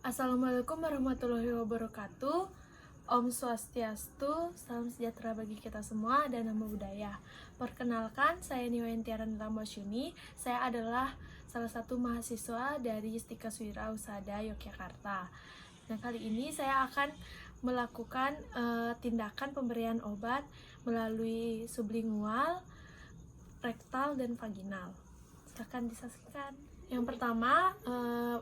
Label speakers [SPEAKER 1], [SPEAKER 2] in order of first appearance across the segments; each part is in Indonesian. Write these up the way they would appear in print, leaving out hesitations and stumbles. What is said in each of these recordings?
[SPEAKER 1] Assalamualaikum warahmatullahi wabarakatuh. Om Swastiastu, salam sejahtera bagi kita semua dan namo buddhaya. Perkenalkan, saya Niwayantiaran Rambasyuni. Saya adalah salah satu mahasiswa dari Istika Wirausaha Yogyakarta. Nah, kali ini saya akan melakukan tindakan pemberian obat melalui sublingual, rektal, dan vaginal. Silakan disaksikan. Yang pertama,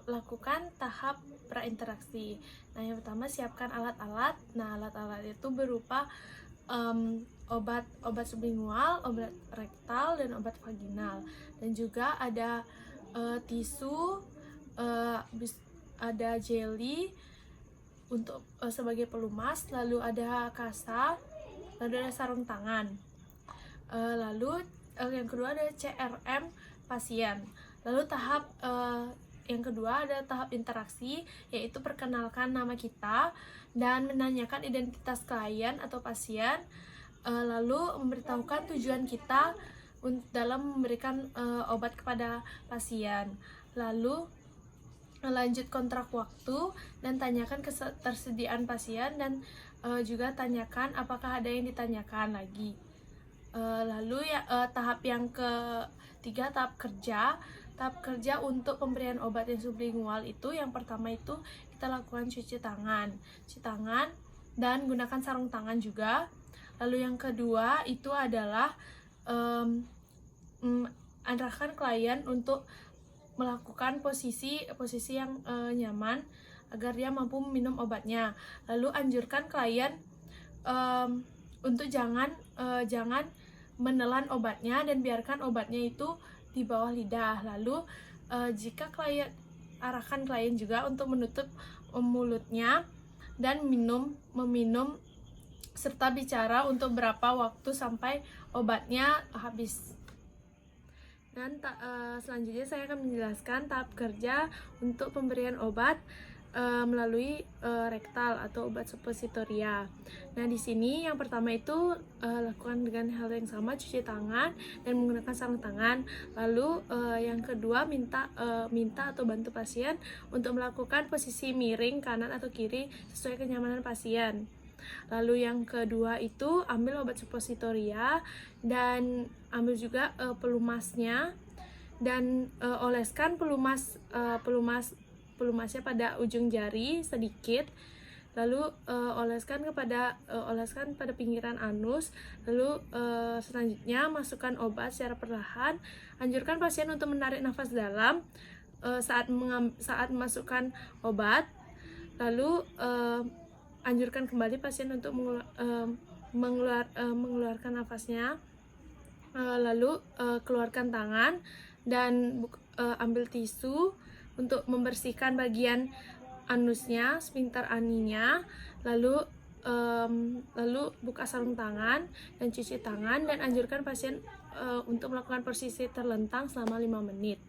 [SPEAKER 1] lakukan tahap prainteraksi. Nah, yang pertama siapkan alat-alat. Nah, alat-alat itu berupa obat sublingual, obat rektal, dan obat vaginal. Dan juga ada tisu, ada jelly untuk sebagai pelumas, lalu ada kasa, lalu ada sarung tangan. Lalu yang kedua ada CRM pasien. Lalu tahap yang kedua ada tahap interaksi, yaitu perkenalkan nama kita dan menanyakan identitas klien atau pasien, lalu memberitahukan tujuan kita dalam memberikan obat kepada pasien. Lalu lanjut kontrak waktu dan tanyakan ketersediaan pasien dan juga tanyakan apakah ada yang ditanyakan lagi. Lalu tahap yang ketiga, tahap kerja. Tahap kerja untuk pemberian obat yang sublingual itu, yang pertama itu kita lakukan cuci tangan dan gunakan sarung tangan juga. Lalu yang kedua itu adalah arahkan klien untuk melakukan posisi yang nyaman agar dia mampu minum obatnya. Lalu anjurkan klien untuk jangan menelan obatnya dan biarkan obatnya itu di bawah lidah. Lalu jika arahkan klien juga untuk menutup mulutnya dan meminum serta bicara untuk berapa waktu sampai obatnya habis. Dan selanjutnya saya akan menjelaskan tahap kerja untuk pemberian obat melalui rektal atau obat suppositoria. Nah, di sini yang pertama itu lakukan dengan hal yang sama, cuci tangan dan menggunakan sarung tangan. Lalu yang kedua minta atau bantu pasien untuk melakukan posisi miring kanan atau kiri sesuai kenyamanan pasien. Lalu yang kedua itu ambil obat suppositoria dan ambil juga pelumasnya dan oleskan pelumasnya pada ujung jari sedikit, lalu oleskan pada pinggiran anus. Lalu selanjutnya masukkan obat secara perlahan. Anjurkan pasien untuk menarik nafas dalam saat memasukkan obat. Lalu anjurkan kembali pasien untuk mengeluarkan nafasnya. Lalu keluarkan tangan dan ambil tisu untuk membersihkan bagian anusnya, sphincter aninya. Lalu buka sarung tangan dan cuci tangan dan anjurkan pasien untuk melakukan posisi terlentang selama 5 menit.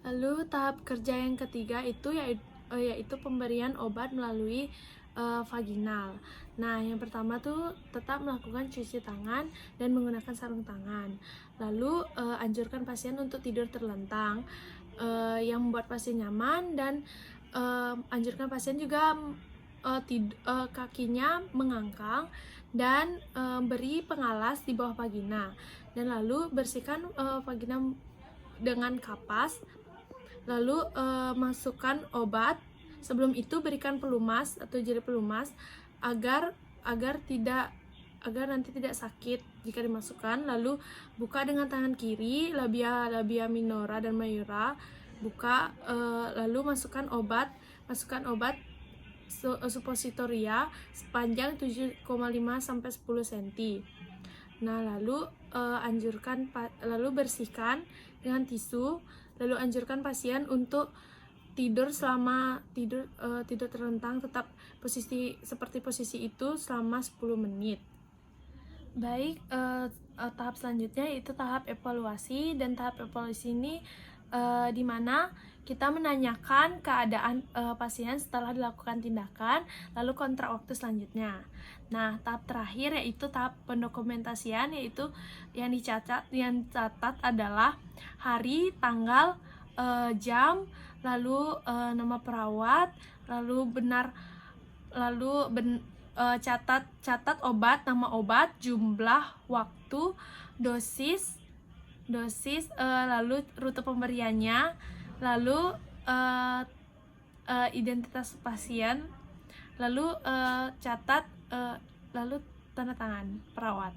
[SPEAKER 1] Lalu tahap kerja yang ketiga itu yaitu pemberian obat melalui vaginal. Nah, yang pertama tuh tetap melakukan cuci tangan dan menggunakan sarung tangan. Lalu anjurkan pasien untuk tidur terlentang yang membuat pasien nyaman, dan anjurkan pasien juga kakinya mengangkang dan beri pengalas di bawah vagina, dan lalu bersihkan vagina dengan kapas. Lalu masukkan obat. Sebelum itu berikan pelumas atau jari pelumas agar nanti tidak sakit jika dimasukkan. Lalu buka dengan tangan kiri labia minora dan mayora. Buka, lalu masukkan obat suppositoria sepanjang 7,5 sampai 10 cm. Nah, lalu lalu bersihkan dengan tisu. Lalu anjurkan pasien untuk tidur terlentang, tetap seperti posisi itu selama 10 menit. Baik, tahap selanjutnya itu tahap evaluasi. Dan tahap evaluasi ini di mana kita menanyakan keadaan pasien setelah dilakukan tindakan, lalu kontrak waktu selanjutnya. Nah, tahap terakhir yaitu tahap pendokumentasian, yaitu yang dicatat adalah hari, tanggal, jam, lalu nama perawat, lalu catat obat, nama obat, jumlah, waktu, dosis, lalu rute pemberiannya, lalu identitas pasien, lalu catat, lalu tanda tangan perawat.